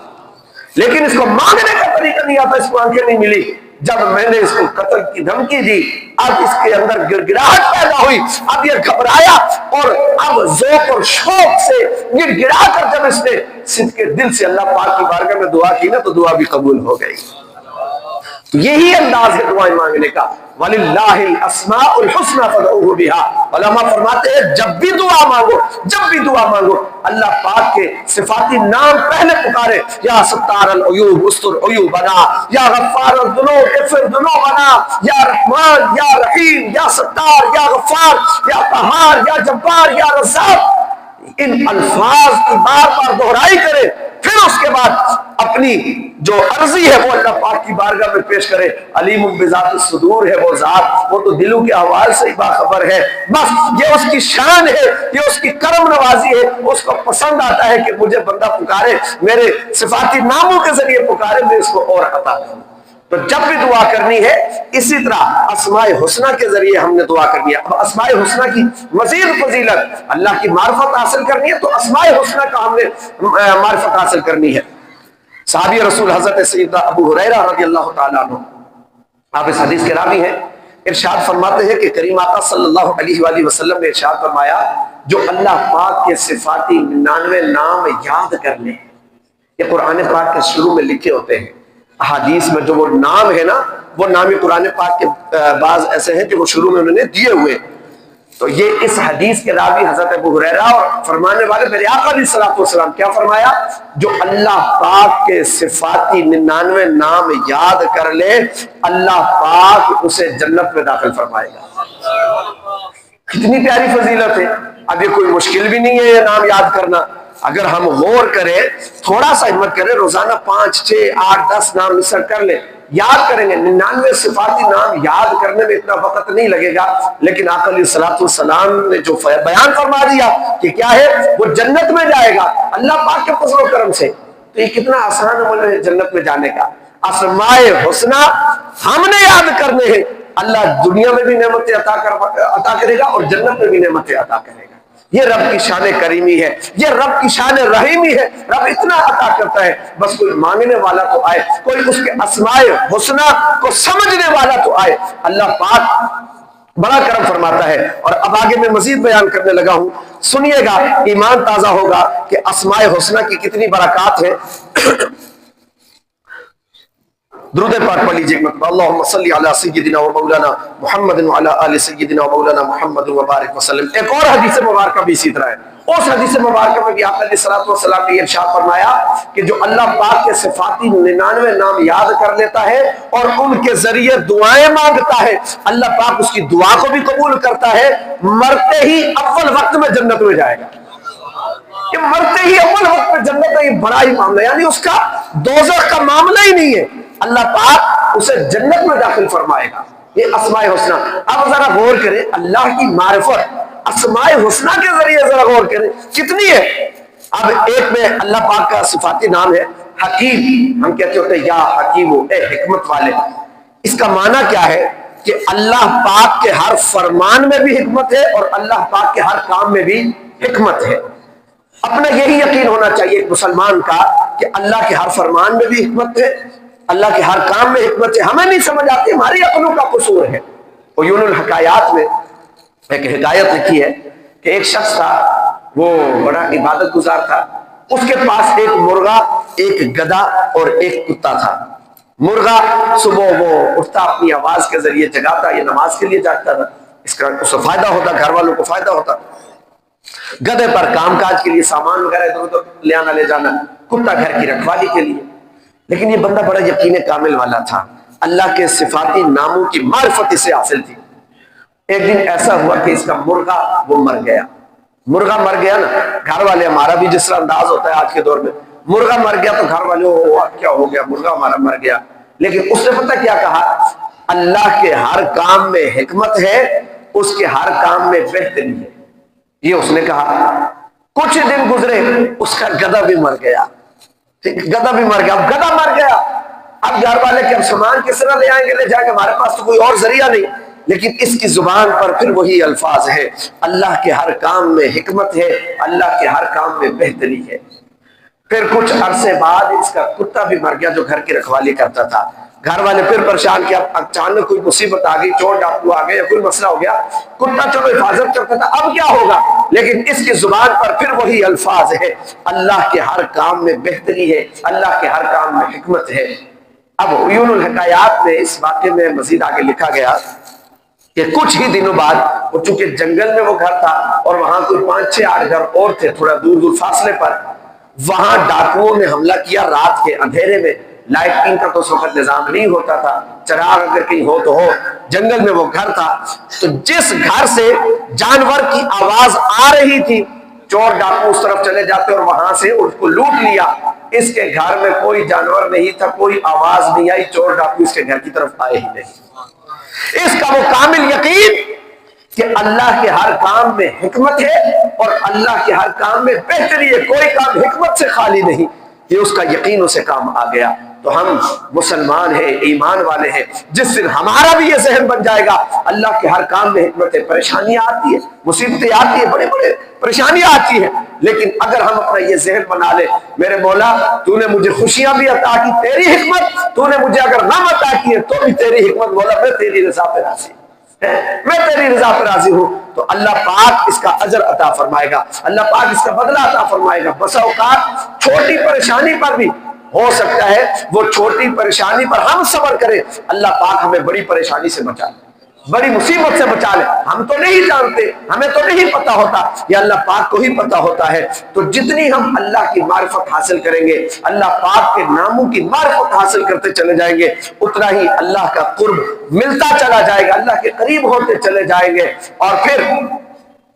لیکن اس کو مانگنے کا طریقہ نہیں آتا، اس کو آنکھیں نہیں ملی۔ جب میں نے اس کو قتل کی دھمکی دی، اب اس کے اندر گڑگڑاہٹ پیدا ہوئی، اب یہ گھبرایا اور اب ذوق اور شوق سے گڑ گڑا کر جب اس نے صدق کے دل سے اللہ پاک کی بارگاہ میں دعا کی نا تو دعا بھی قبول ہو گئی۔ تو یہی انداز ہے دعائیں مانگنے کا، وَلِلَّهِ الْأَسْمَاءُ الْحُسْنَى فَادْعُوهُ بِهَا۔ علماء فرماتے ہیں جب بھی دعا مانگو، جب بھی دعا مانگو اللہ پاک کے صفاتی نام پہلے پکارے، یا ستار العیوب استر عیوبنا، یا غفار الذنوب اغفر ذنوبنا، یا رحمان یا رحیم یا ستار یا غفار یا قہار یا جبار یا رزاق، ان الفاظ کی بار بار دہرائی کرے، پھر اس کے بعد اپنی جو عرضی ہے وہ اللہ پاک کی بارگاہ میں پیش کرے۔ علیم بذات الصدور ہے وہ ذات، وہ تو دلوں کے احوال سے ہی باخبر ہے، بس یہ اس کی شان ہے، یہ اس کی کرم نوازی ہے، اس کو پسند آتا ہے کہ مجھے بندہ پکارے، میرے صفاتی ناموں کے ذریعے پکارے، میں اس کو اور عطا کروں۔ تو جب بھی دعا کرنی ہے اسی طرح اسماء حسنہ کے ذریعے ہم نے دعا کرنی ہے۔ اب اسماء حسنہ کی مزید فضیلت، اللہ کی معرفت حاصل کرنی ہے تو اسماء حسنہ کا ہم نے معرفت حاصل کرنی ہے۔ صحابی رسول حضرت سیدنا ابو ہریرہ رضی اللہ تعالیٰ عنہ، آپ اس حدیث کے راوی ہیں، ارشاد فرماتے ہیں کہ کریم آقا صلی اللہ علیہ وآلہ وسلم نے ارشاد فرمایا جو اللہ پاک کے صفاتی 99 نام یاد کر لے، یہ قرآن پاک کے شروع میں لکھے ہوتے ہیں، احادیث میں جو وہ نام ہے نا وہ نام قرآن پاک کے بعض ایسے ہیں کہ وہ شروع میں انہوں نے دیے ہوئے، تو یہ اس حدیث کے راوی حضرت ابو ہریرہ اور فرمانے والے میرے آقا علیہ الصلوۃ والسلام کیا فرمایا، جو اللہ پاک کے صفاتی 99 نام یاد کر لے اللہ پاک اسے جنت میں داخل فرمائے گا۔ کتنی پیاری فضیلت ہے۔ اب یہ کوئی مشکل بھی نہیں ہے یہ نام یاد کرنا، اگر ہم غور کریں، تھوڑا سا ہمت کریں، روزانہ 5 6 8 10 نام مصر کر لیں، یاد کریں گے، 99 صفاتی نام یاد کرنے میں اتنا وقت نہیں لگے گا، لیکن آقا علیہ الصلوۃ والسلام نے جو بیان فرما دیا کہ کیا ہے وہ جنت میں جائے گا اللہ پاک کے فضل و کرم سے، تو یہ کتنا آسان عمل ہے جنت میں جانے کا۔ اسماء حسنہ ہم نے یاد کرنے ہیں، اللہ دنیا میں بھی نعمتیں عطا کرے گا اور جنت میں بھی نعمتیں عطا کرے گا۔ یہ رب کی شان کریمی ہے، یہ رب کی شان رحیمی ہے، رب اتنا عطا کرتا ہے، بس کوئی مانگنے والا تو آئے، کوئی اس کے اسماء حسنہ کو سمجھنے والا تو آئے۔ اللہ پاک بڑا کرم فرماتا ہے۔ اور اب آگے میں مزید بیان کرنے لگا ہوں، سنیے گا، ایمان تازہ ہوگا کہ اسماء حسنہ کی کتنی برکات ہیں۔ درود پاک پڑھ لیجیے، اللہم صلی علی سیدنا و مولانا محمد وعلی آل سیدنا و مولانا محمد وبارک وسلم۔ ایک اور حدیث مبارکہ بھی اسی طرح ہے، اس حدیث مبارکہ میں بھی آقا علیہ الصلوۃ والسلام نے ارشاد فرمایا کہ جو اللہ پاک کے صفاتی 99 نام یاد کر لیتا ہے اور ان کے ذریعے دعائیں مانگتا ہے، اللہ پاک اس کی دعا کو بھی قبول کرتا ہے، مرتے ہی اول وقت میں جنت میں جائے گا۔ کہ مرتے ہی اول وقت میں جنت میں، یہ بڑا ہی معاملہ، یعنی اس کا دوزخ کا معاملہ ہی نہیں ہے، اللہ پاک اسے جنت میں داخل فرمائے گا۔ یہ اسماء حسنہ۔ اب ذرا غور کریں، اللہ کی معرفت اسماء حسنہ کے ذریعے ذرا غور کریں کتنی ہے۔ اب ایک میں اللہ پاک کا صفاتی نام ہے حکیم، ہم کہتے ہوتے ہیں یا حکیم، اے حکمت والے۔ اس کا معنی کیا ہے کہ اللہ پاک کے ہر فرمان میں بھی حکمت ہے اور اللہ پاک کے ہر کام میں بھی حکمت ہے۔ اپنا یہی یقین ہونا چاہیے ایک مسلمان کا کہ اللہ کے ہر فرمان میں بھی حکمت ہے، اللہ کے ہر کام میں حکمت ہے، ہمیں نہیں سمجھ آتی، ہماری عقلوں کا قصور ہے۔ عیون الحکایات میں ایک حکایت لکھی ہے کہ ایک شخص تھا، وہ بڑا عبادت گزار تھا، اس کے پاس ایک مرغا، ایک گدھا اور ایک کتا تھا۔ مرغا صبح وہ اٹھتا، اپنی آواز کے ذریعے جگاتا، یہ نماز کے لیے جاگتا تھا، اس کا اس سے فائدہ ہوتا، گھر والوں کو فائدہ ہوتا. گدھے پر کام کاج کے لیے سامان وغیرہ ادھر ادھر لے آنا لے جانا، کتا گھر کی رکھوالی کے لیے. لیکن یہ بندہ بڑا یقین کامل والا تھا، اللہ کے صفاتی ناموں کی معرفت اسے حاصل تھی. ایک دن ایسا ہوا کہ اس کا مرغا وہ مر گیا. مرغا مر گیا نا، گھر والے ہمارا بھی جس طرح انداز ہوتا ہے آج کے دور میں، مرغا مر گیا تو گھر والے کیا ہو گیا، مرغا ہمارا مر گیا. لیکن اس نے پتہ کیا کہا، اللہ کے ہر کام میں حکمت ہے، اس کے ہر کام میں بہتری ہے. یہ اس نے کہا. کچھ دن گزرے، اس کا گدھا بھی مر گیا. گدھا بھی مر گیا. اب گدھا مر گیا، اب گھر والے کہ اب سامان کس طرح لے آئیں گے، لے جائیں گے، ہمارے پاس تو کوئی اور ذریعہ نہیں. لیکن اس کی زبان پر پھر وہی الفاظ ہے، اللہ کے ہر کام میں حکمت ہے، اللہ کے ہر کام میں بہتری ہے. پھر کچھ عرصے بعد اس کا کتا بھی مر گیا جو گھر کی رکھوالی کرتا تھا. گھر والے پھر پریشان کیا، اچانک کوئی مصیبت آ گئی، چور ڈاکو آ گئے یا کوئی مسئلہ ہو گیا. کتا چلو حفاظت کرتا تھا، اب کیا ہوگا؟ لیکن اس کی زبان پر پھر وہی الفاظ ہے، اللہ کے ہر کام میں بہتری ہے، اللہ کے ہر کام میں حکمت ہے. اب عیون الحکایات میں اس واقعے میں مزید آگے لکھا گیا کہ کچھ ہی دنوں بعد، وہ چونکہ جنگل میں وہ گھر تھا اور وہاں کوئی 5-6-8 گھر اور تھے تھوڑا دور دور فاصلے پر، وہاں ڈاکوؤں نے حملہ کیا رات کے اندھیرے میں. لائٹنگ کا تو اس وقت نظام نہیں ہوتا تھا، چراغ اگر کہیں ہو تو ہو. جنگل میں وہ گھر تھا، تو جس گھر سے جانور کی آواز آ رہی تھی، چور ڈاکو اس طرف چلے جاتے اور وہاں سے اس کو لوٹ لیا. اس کے گھر میں کوئی جانور نہیں تھا، کوئی آواز نہیں آئی، چور ڈاکو اس کے گھر کی طرف آئے ہی نہیں. اس کا وہ کامل یقین کہ اللہ کے ہر کام میں حکمت ہے اور اللہ کے ہر کام میں بہتری ہے، کوئی کام حکمت سے خالی نہیں. یہ اس کا یقین اسے کام آ گیا. تو ہم مسلمان ہیں، ایمان والے ہیں، جس دن ہمارا بھی یہ ذہن بن جائے گا اللہ کے ہر کام میں حکمت ہے. پریشانیاں آتی ہیں، مصیبتیں آتی ہیں، بڑے بڑے پریشانیاں آتی ہیں، لیکن اگر ہم اپنا یہ ذہن بنا لیں، میرے مولا تو نے مجھے خوشیاں بھی عطا کی، تیری حکمت، تو نے مجھے اگر غم عطا کی ہے تو بھی تیری حکمت، مولا میں تیری رضا پہ راضی ہوں، میں تیری رضا پہ راضی ہوں. تو اللہ پاک اس کا اجر عطا فرمائے گا، اللہ پاک اس کا بدلہ عطا فرمائے گا. بسا اوقات چھوٹی پریشانی پر بھی ہو سکتا ہے، وہ چھوٹی پریشانی پر ہم صبر کریں، اللہ پاک ہمیں بڑی پریشانی سے بچا لے، بڑی مصیبت سے بچا لے. ہم تو نہیں جانتے، ہمیں تو نہیں پتا ہوتا، یہ اللہ پاک کو ہی پتا ہوتا ہے. تو جتنی ہم اللہ کی معرفت حاصل کریں گے، اللہ پاک کے ناموں کی معرفت حاصل کرتے چلے جائیں گے، اتنا ہی اللہ کا قرب ملتا چلا جائے گا، اللہ کے قریب ہوتے چلے جائیں گے. اور پھر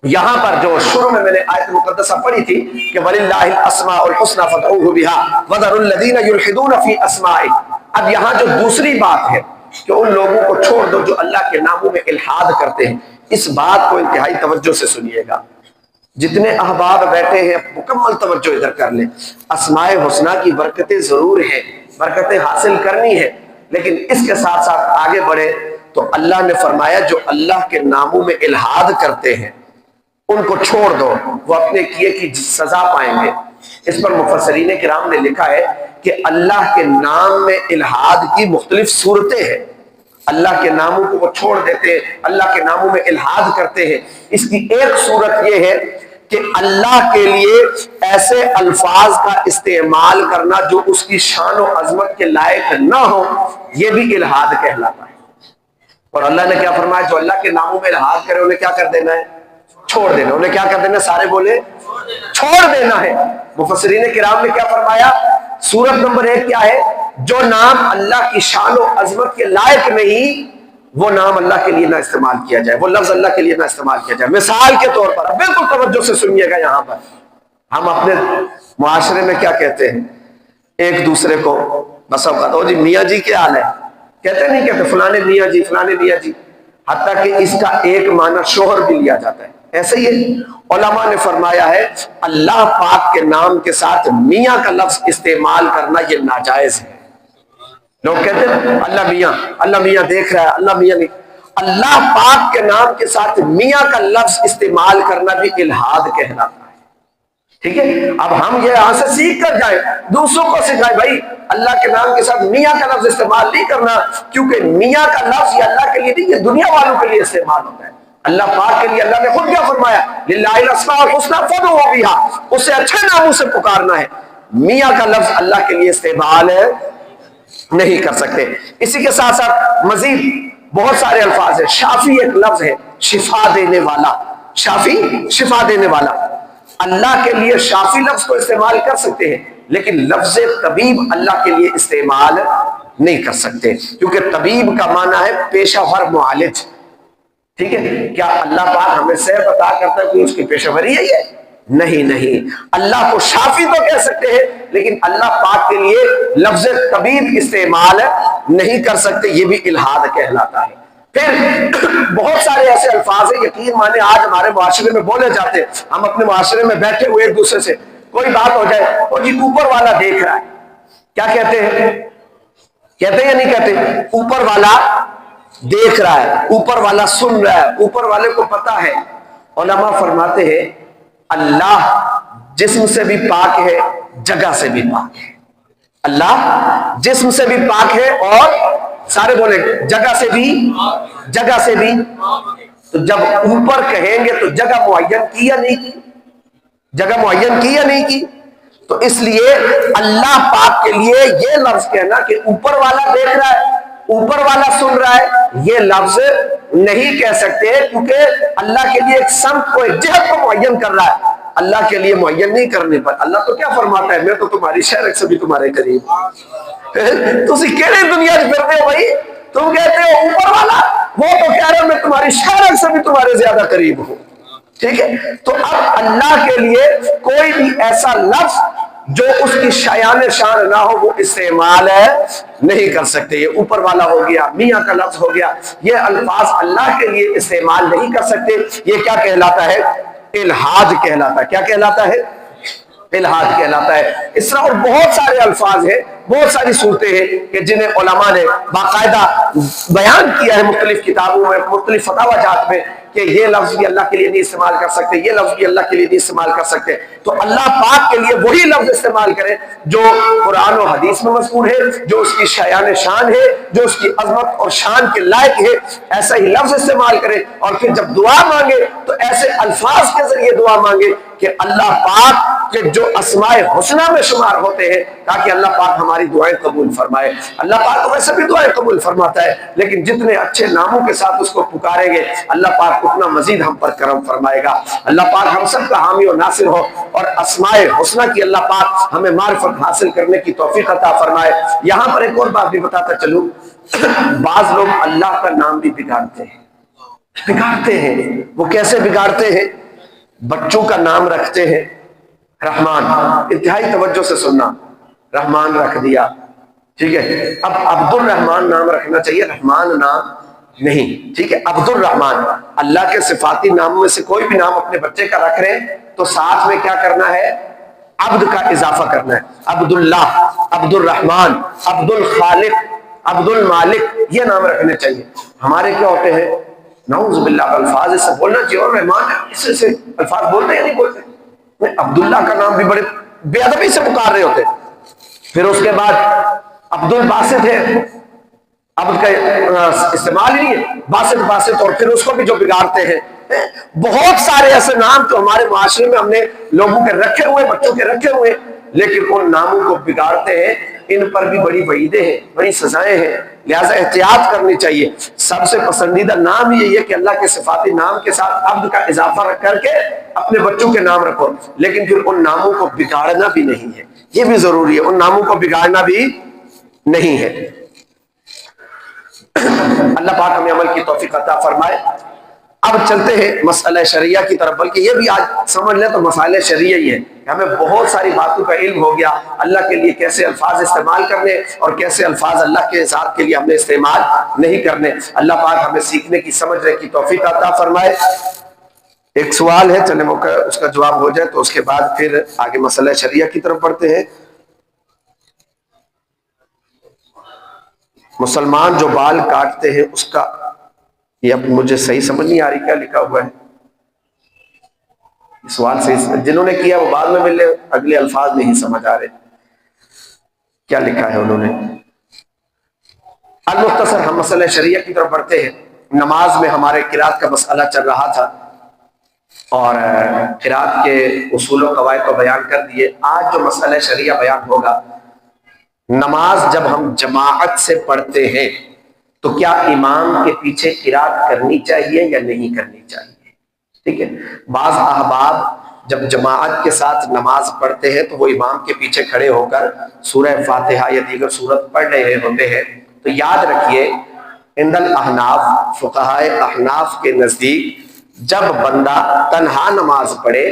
یہاں پر جو شروع میں نے آیت مقدسہ پڑھی تھی کہ وَلِلَّهِ الْأَسْمَاءُ الْحُسْنَى فَادْعُوهُ بِهَا وَذَرُوا الَّذِينَ يُلْحِدُونَ فِي أَسْمَائِهِ. اب یہاں جو دوسری بات ہے کہ ان لوگوں کو چھوڑ دو جو اللہ کے ناموں میں الحاد کرتے ہیں. اس بات کو انتہائی توجہ سے سنیے گا. جتنے احباب بیٹھے ہیں مکمل توجہ ادھر کر لیں. اسماء حسنہ کی برکتیں ضرور ہیں، برکتیں حاصل کرنی ہے، لیکن اس کے ساتھ ساتھ آگے بڑھے تو اللہ نے فرمایا جو اللہ کے ناموں میں الحاد کرتے ہیں ان کو چھوڑ دو، وہ اپنے کیے کی سزا پائیں گے. اس پر مفسرین کرام نے لکھا ہے کہ اللہ کے نام میں الحاد کی مختلف صورتیں ہیں. اللہ کے ناموں کو وہ چھوڑ دیتے ہیں، اللہ کے ناموں میں الحاد کرتے ہیں. اس کی ایک صورت یہ ہے کہ اللہ کے لیے ایسے الفاظ کا استعمال کرنا جو اس کی شان و عظمت کے لائق نہ ہو، یہ بھی الحاد کہلاتا ہے. اور اللہ نے کیا فرمایا، جو اللہ کے ناموں میں الحاد کرے انہیں کیا کر دینا ہے، چھوڑ دینا. انہیں کیا کر دینا، سارے بولے چھوڑ دینا ہے. مفسرین کرام نے کیا فرمایا، سورت نمبر 1 کیا ہے، جو نام اللہ کی شان و عظمت کے لائق نہیں وہ نام اللہ کے لیے نہ استعمال کیا جائے، وہ لفظ اللہ کے لیے نہ استعمال کیا جائے. مثال کے طور پر بالکل توجہ سے سنیے گا، یہاں پر ہم اپنے معاشرے میں کیا کہتے ہیں ایک دوسرے کو، بس اوقات ہو جی میاں جی کیا حال ہے، کہتے نہیں کہتے فلانے میاں جی، فلانے میاں جی. حتیٰ کہ اس کا ایک معنی شوہر بھی لیا جاتا ہے. ایسے ہی علماء نے فرمایا ہے اللہ پاک کے نام کے ساتھ میاں کا لفظ استعمال کرنا یہ ناجائز ہے. لوگ کہتے ہیں اللہ میاں دیکھ رہا ہے، اللہ میاں نہیں. اللہ پاک کے نام کے ساتھ میاں کا لفظ استعمال کرنا بھی الحاد کہلاتا ہے. ٹھیک ہے، اب ہم یہ یہاں سے سیکھ کر جائیں، دوسروں کو سکھائیں بھائی اللہ کے نام کے ساتھ میاں کا لفظ استعمال نہیں کرنا، کیونکہ میاں کا لفظ یہ اللہ کے لیے نہیں، یہ دنیا والوں کے لیے استعمال ہوتا ہے. اللہ پاک کے لیے اللہ نے خود کیا فرمایا، للہ الاسماء الحسنى فادعوه بها، اسے اچھے ناموں سے پکارنا ہے. میاں کا لفظ اللہ کے لیے استعمال نہیں کر سکتے. اسی کے ساتھ ساتھ مزید بہت سارے الفاظ ہیں. شافی ایک لفظ ہے، شفا دینے والا، شافی شفا دینے والا۔ اللہ کے لیے شافی لفظ کو استعمال کر سکتے ہیں، لیکن لفظ طبیب اللہ کے لیے استعمال نہیں کر سکتے، کیونکہ طبیب کا معنی ہے پیشہ ور معالج۔ ٹھیک ہے، کیا اللہ پاک ہمیں صحت عطا کرتا ہے کوئی اس کی پیشہ وری ہے یہ؟ نہیں، اللہ کو شافی تو کہہ سکتے ہیں، لیکن اللہ پاک کے لیے لفظ طبیب استعمال نہیں کر سکتے، یہ بھی الہاد کہلاتا ہے۔ پھر بہت سارے ایسے الفاظ ہیں، یقین مانے آج ہمارے معاشرے میں بولے جاتے ہیں، ہم اپنے معاشرے میں بیٹھے ہوئے ایک دوسرے سے کوئی بات ہو جائے، اور جی اوپر والا دیکھ رہا ہے، کیا کہتے ہیں؟ کہتے ہیں یا نہیں کہتے؟ اوپر والا دیکھ رہا ہے، اوپر والا سن رہا ہے، اوپر والے کو پتا ہے۔ علماء فرماتے ہیں اللہ جسم سے بھی پاک ہے، جگہ سے بھی پاک ہے۔ اللہ جسم سے بھی پاک ہے اور سارے بولے جگہ سے بھی۔ تو جب اوپر کہیں گے تو جگہ معین کی یا نہیں کی؟ جگہ معین کی یا نہیں کی؟ تو اس لیے اللہ پاک کے لیے یہ لفظ کہنا کہ اوپر والا دیکھ رہا ہے، اوپر والا سن رہا ہے، یہ لفظ نہیں کہہ سکتے، کیونکہ اللہ کے لیے ایک سمت کو، ایک جہت کو معین کر رہا ہے۔ اللہ کے لیے معین نہیں کرنے پر اللہ تو کیا فرماتا ہے؟ میں تو تمہاری شہر سے بھی تمہارے قریب۔ تسی کہڑے دنیا سے پھرتے ہو بھائی؟ تم کہتے ہو اوپر والا، وہ تو کہہ رہا ہے میں تمہاری شہر سے بھی تمہارے زیادہ قریب ہوں۔ ٹھیک ہے، تو اب اللہ کے لیے کوئی بھی ایسا لفظ جو اس کی شایان شان نہ ہو وہ استعمال نہیں کر سکتے۔ یہ اوپر والا ہو گیا، میاں کا لفظ ہو گیا، یہ الفاظ اللہ کے لیے استعمال نہیں کر سکتے۔ یہ کیا کہلاتا ہے؟ الہاد کہلاتا ہے۔ کیا کہلاتا ہے؟ الہاد کہلاتا ہے۔ اس طرح اور بہت سارے الفاظ ہیں، بہت ساری صورتیں ہیں کہ جنہیں علماء نے باقاعدہ بیان کیا ہے مختلف کتابوں میں، مختلف فتاوی جات میں، کہ یہ لفظ بھی اللہ کے لیے نہیں استعمال کر سکتے، یہ لفظ بھی اللہ کے لیے نہیں استعمال کر سکتے۔ تو اللہ پاک کے لیے وہی لفظ استعمال کریں جو قرآن و حدیث میں مذکور ہے، جو اس کی شایان شان ہے، جو اس کی عظمت اور شان کے لائق ہے، ایسا ہی لفظ استعمال کریں۔ اور پھر جب دعا مانگے تو ایسے الفاظ کے ذریعے دعا مانگے کہ اللہ پاک کے جو اسماء حسنہ میں شمار ہوتے ہیں، تاکہ اللہ پاک ہماری دعائیں قبول فرمائے۔ اللہ پاک تو ویسے بھی دعائیں قبول فرماتا ہے، لیکن جتنے اچھے ناموں کے ساتھ اس کو پکاریں گے اللہ پاک اتنا مزید ہم پر کرم فرمائے گا۔ اللہ پاک ہم سب کا حامی و ناصر ہو، اور اسماء حسنہ کی اللہ پاک ہمیں معرفت حاصل کرنے کی توفیق عطا فرمائے۔ یہاں پر ایک اور بات بھی بتاتا چلوں، بعض لوگ اللہ کا نام بھی بگاڑتے ہیں۔ وہ کیسے بگاڑتے ہیں؟ بچوں کا نام رکھتے ہیں رحمان، انتہائی توجہ سے سننا، رحمان رکھ دیا، ٹھیک ہے، اب عبد الرحمان نام رکھنا چاہیے، رحمان نام نہیں، ٹھیک ہے، عبد الرحمان۔ اللہ کے صفاتی ناموں میں سے کوئی بھی نام اپنے بچے کا رکھ رہے ہیں تو ساتھ میں کیا کرنا ہے؟ عبد کا اضافہ کرنا ہے۔ عبد اللہ، عبد الرحمان، عبد الخالق، عبد المالک، یہ نام رکھنے چاہیے۔ ہمارے کیا ہوتے ہیں؟ نعوذ باللہ، الفاظ اسے بولنا چاہیے، اور رحمان اس سے الفاظ بولتے ہیں یا نہیں بولتے؟ عبداللہ کا نام بھی بڑے بے ادبی سے پکار رہے ہوتے۔ پھر اس کے بعد عبد الباسط ہے، عبد کا استعمال ہی نہیں ہے، باسط، اور پھر اس کو بھی جو بگاڑتے ہیں۔ بہت سارے ایسے نام تو ہمارے معاشرے میں ہم نے لوگوں کے رکھے ہوئے، بچوں کے رکھے ہوئے، لیکن ان ناموں کو بگاڑتے ہیں۔ ان پر بھی بڑی وعیدیں ہیں، بڑی سزائیں ہیں، لہٰذا احتیاط کرنی چاہیے۔ سب سے پسندیدہ نام یہی ہے کہ اللہ کے صفاتی نام کے ساتھ عبد کا اضافہ رکھ کر کے اپنے بچوں کے نام رکھو، لیکن پھر ان ناموں کو بگاڑنا بھی نہیں ہے، یہ بھی ضروری ہے، ان ناموں کو بگاڑنا بھی نہیں ہے۔ اللہ پاک ہمیں عمل کی توفیق عطا فرمائے۔ اب چلتے ہیں مسئلہ شریعہ کی طرف، بلکہ یہ بھی آج سمجھ لیں تو مسئلہ شریعہ ہی ہے کہ ہمیں بہت ساری باتوں کا علم ہو گیا، اللہ کے لیے کیسے الفاظ استعمال کرنے اور کیسے الفاظ اللہ کے ذات کے لیے ہم نے استعمال نہیں کرنے۔ اللہ پاک ہمیں سیکھنے کی، سمجھنے کی توفیق عطا فرمائے۔ ایک سوال ہے، چلے موقع اس کا جواب ہو جائے تو اس کے بعد پھر آگے مسئلہ شریعہ کی طرف بڑھتے ہیں۔ مسلمان جو بال کاٹتے ہیں اس کا، یہ اب مجھے صحیح سمجھ نہیں آ رہی کیا لکھا ہوا ہے سوال سے، جنہوں نے کیا وہ بعد میں مل لے، اگلے الفاظ نہیں سمجھ آ رہے کیا لکھا ہے انہوں نے۔ المختصر ہم مسئلہ شریعہ کی طرف بڑھتے ہیں۔ نماز میں ہمارے قرات کا مسئلہ چل رہا تھا اور قرات کے اصول و قواعد کو بیان کر دیے۔ آج جو مسئلہ شریعہ بیان ہوگا، نماز جب ہم جماعت سے پڑھتے ہیں تو کیا امام کے پیچھے قرات کرنی چاہیے یا نہیں کرنی چاہیے؟ ٹھیک ہے، بعض احباب جب جماعت کے ساتھ نماز پڑھتے ہیں تو وہ امام کے پیچھے کھڑے ہو کر سورہ فاتحہ یا دیگر سورت پڑھ رہے ہوتے ہیں، تو یاد رکھیے عند الاحناف، فقہائے احناف کے نزدیک جب بندہ تنہا نماز پڑھے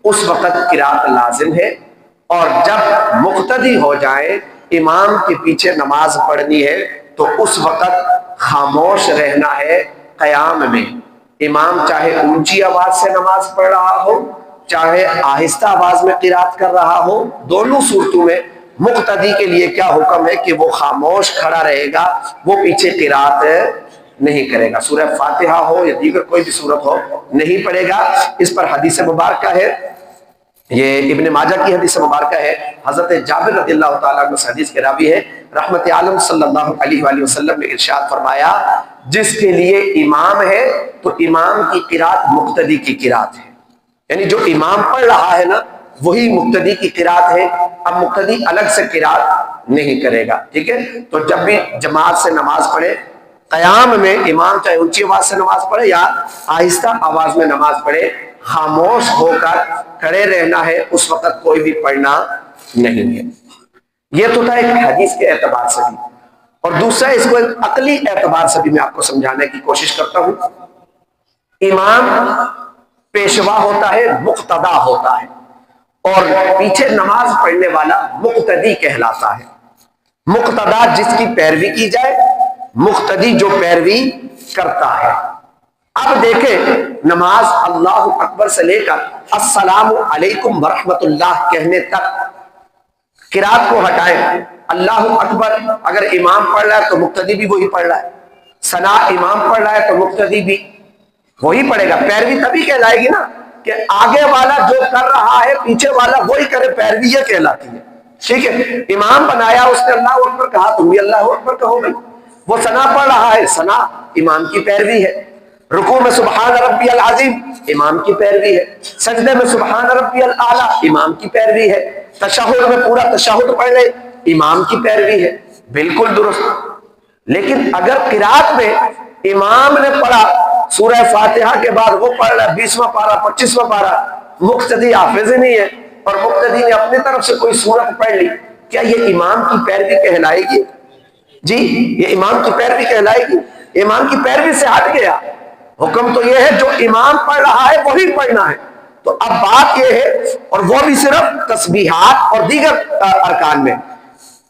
اس وقت قرات لازم ہے، اور جب مقتدی ہو جائے امام کے پیچھے نماز پڑھنی ہے تو اس وقت خاموش رہنا ہے قیام میں۔ امام چاہے اونچی آواز سے نماز پڑھ رہا ہو چاہے آہستہ آواز میں قرات کر رہا ہو، دونوں صورتوں میں مقتدی کے لیے کیا حکم ہے کہ وہ خاموش کھڑا رہے گا، وہ پیچھے قرات نہیں کرے گا، سورہ فاتحہ ہو یا دیگر کوئی بھی سورت ہو نہیں پڑھے گا۔ اس پر حدیث مبارکہ ہے، یہ ابن ماجہ کی حدیث مبارکہ ہے، حضرت جابر رضی اللہ تعالیٰ عنہ اس حدیث کے راوی ہے، رحمت عالم صلی اللہ علیہ وآلہ وسلم نے ارشاد فرمایا جس کے لیے امام ہے تو امام کی قرات مقتدی کی قرات ہے، یعنی جو امام پڑھ رہا ہے نا وہی مقتدی کی قرات ہے، اب مقتدی الگ سے قرات نہیں کرے گا، ٹھیک ہے؟ تو جب بھی جماعت سے نماز پڑھے قیام میں امام چاہے اونچی آواز سے نماز پڑھے یا آہستہ آواز میں نماز پڑھے خاموش ہو کر کھڑے رہنا ہے، اس وقت کوئی بھی پڑھنا نہیں ہے۔ یہ تو تھا ایک حدیث کے اعتبار سے بھی، اور دوسرا اس کو ایک عقلی اعتبار سے بھی میں آپ کو سمجھانے کی کوشش کرتا ہوں۔ امام پیشوا ہوتا ہے، مقتدا ہوتا ہے، اور پیچھے نماز پڑھنے والا مقتدی کہلاتا ہے۔ مقتدا جس کی پیروی کی جائے، مقتدی جو پیروی کرتا ہے۔ اب دیکھیں نماز اللہ اکبر سے لے کر السلام علیکم ورحمت اللہ کہنے تک قرات کو ہٹائیں، اللہ اکبر اگر امام پڑھ رہا ہے تو مقتدی بھی وہی پڑھ رہا ہے، ثنا امام پڑھ رہا ہے تو مقتدی بھی وہی پڑھے گا۔ پیروی تبھی کہلائے گی نا کہ آگے والا جو کر رہا ہے پیچھے والا وہی کرے، پیروی یہ کہلاتی ہے، ٹھیک ہے؟ امام بنایا اس نے اللہ اکبر کہا، تم بھی اللہ اکبر کہو بھائی۔ وہ ثنا پڑھ رہا ہے، ثنا امام کی پیروی ہے۔ رکوع میں سبحان ربی العظیم امام کی پیروی ہے، سجدے میں سبحان ربی الاعلیٰ امام کی پیروی ہے، تشہد میں پورا تشہد پڑھ لے امام کی پیروی ہے، بالکل درست۔ لیکن اگر قرات میں امام نے پڑھا سورہ فاتحہ کے بعد وہ پڑھ رہا ہے 20واں پارہ 25واں پارہ، مقتدی حافظ ہی نہیں ہے اور مقتدی نے اپنی طرف سے کوئی سورت پڑھ لی، کیا یہ امام کی پیروی کہلائے گی؟ جی یہ امام کی پیروی کہلائے گی؟ امام کی پیروی سے ہٹ گیا۔ حکم تو یہ ہے جو امام پڑھ رہا ہے وہی پڑھنا ہے۔ تو اب بات یہ ہے، اور وہ بھی صرف تسبیحات اور دیگر ارکان میں۔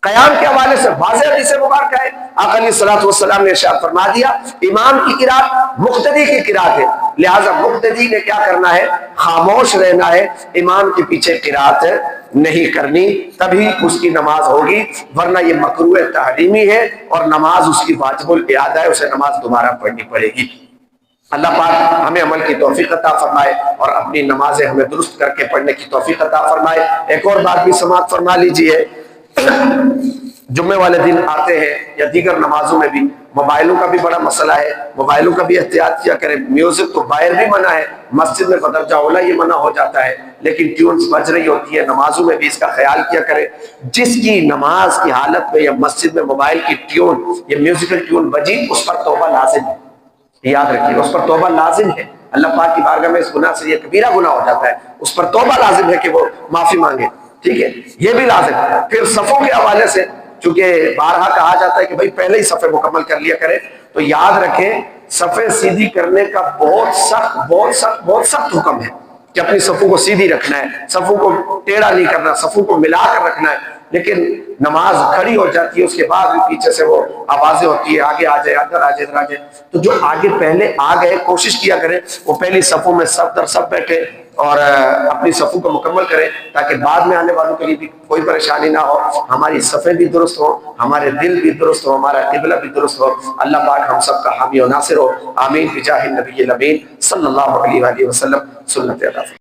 قیام کے حوالے سے واضح حدیث مبارکہ ہے، آقا علیہ الصلوۃ والسلام نے ارشاد فرما دیا امام کی قرات مقتدی کی قرات ہے، لہذا مقتدی نے کیا کرنا ہے؟ خاموش رہنا ہے، امام کے پیچھے قرات نہیں کرنی، تبھی اس کی نماز ہوگی، ورنہ یہ مکروہ تحریمی ہے اور نماز اس کی واجب الاعادہ ہے، اسے نماز دوبارہ پڑھنی پڑے گی۔ اللہ پاک ہمیں عمل کی توفیق عطا فرمائے اور اپنی نمازیں ہمیں درست کر کے پڑھنے کی توفیق عطا فرمائے۔ ایک اور بات بھی سماعت فرما لیجئے، جمعے والے دن آتے ہیں یا دیگر نمازوں میں بھی موبائلوں کا بھی بڑا مسئلہ ہے، موبائلوں کا بھی احتیاط کیا کریں۔ میوزک تو باہر بھی منع ہے، مسجد میں بدرجہ اولیٰ یہ منع ہو جاتا ہے، لیکن ٹیونز بج رہی ہوتی ہے، نمازوں میں بھی اس کا خیال کیا کریں۔ جس کی نماز کی حالت میں یا مسجد میں موبائل کی ٹیون یا میوزیکل ٹیون بجی، اس پر توبہ لازم ہے، یاد رکھیے اس پر توبہ لازم ہے۔ اللہ پاک کی بارگاہ میں اس گناہ سے، یہ کبیرہ گناہ ہو جاتا ہے، اس پر توبہ لازم ہے کہ وہ معافی مانگے، ٹھیک ہے؟ یہ بھی لازم ہے۔ پھر صفوں کے حوالے سے چونکہ بارہا کہا جاتا ہے کہ بھائی پہلے ہی صفیں مکمل کر لیا کریں، تو یاد رکھیں صفیں سیدھی کرنے کا بہت سخت حکم ہے کہ اپنی صفوں کو سیدھی رکھنا ہے، صفوں کو ٹیڑھا نہیں کرنا، صفوں کو ملا کر رکھنا ہے۔ لیکن نماز کھڑی ہو جاتی ہے، اس کے بعد بھی پیچھے سے وہ آوازیں ہوتی ہے آگے آ جائے، ادھر آ جائے، ادھر آ جائے، تو جو آگے پہلے آ گئے کوشش کیا کریں وہ پہلی صفوں میں صف در صف بیٹھے اور اپنی صفوں کو مکمل کریں، تاکہ بعد میں آنے والوں کے لیے بھی کوئی پریشانی نہ ہو، ہماری صفیں بھی درست ہوں، ہمارے دل بھی درست ہو، ہمارا قبلہ بھی درست ہو۔ اللہ پاک ہم سب کا حامی و ناصر ہو، آمین بجاہ النبی الامین صلی اللہ علیہ وآلہ وسلم۔ سنت عطا